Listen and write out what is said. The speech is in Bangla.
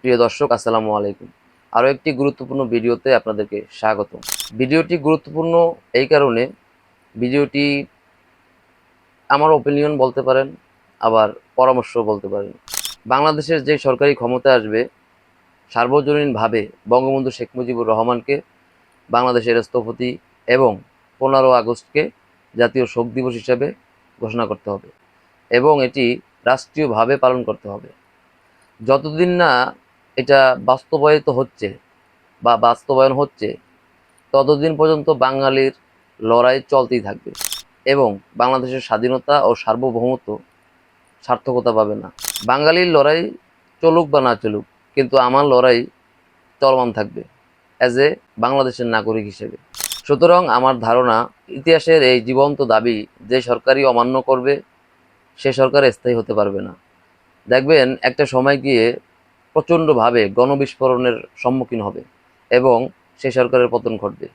প্রিয় দর্শক, আসসালামু আলাইকুম। আরও একটি গুরুত্বপূর্ণ ভিডিওতে আপনাদেরকে স্বাগত। ভিডিওটি গুরুত্বপূর্ণ এই কারণে, ভিডিওটি আমার ওপিনিয়ন বলতে পারেন, আবার পরামর্শ বলতে পারেন। বাংলাদেশের যে সরকারি ক্ষমতা আসবে, সার্বজনীনভাবে বঙ্গবন্ধু শেখ মুজিবুর রহমানকে বাংলাদেশের স্থপতি এবং 15 আগস্টকে জাতীয় শোক দিবস হিসাবে ঘোষণা করতে হবে এবং এটি রাষ্ট্রীয়ভাবে পালন করতে হবে। যতদিন না এটা বাস্তবায়িত হচ্ছে বা বাস্তবায়ন হচ্ছে, ততদিন পর্যন্ত বাঙালির লড়াই চলতেই থাকবে এবং বাংলাদেশের স্বাধীনতা ও সার্বভৌমত্ব সার্থকতা পাবে না। বাঙালির লড়াই চলুক বা না চলুক, কিন্তু আমার লড়াই চলমান থাকবে অ্যাজ এ বাংলাদেশের নাগরিক হিসেবে। সুতরাং আমার ধারণা, ইতিহাসের এই জীবন্ত দাবি যে সরকারই অমান্য করবে, সে সরকার স্থায়ী হতে পারবে না। দেখবেন একটা সময় গিয়ে প্রচণ্ডভাবে গণবিস্ফোরণের সম্মুখীন হবে এবং সেই সরকারের পতন ঘটবে।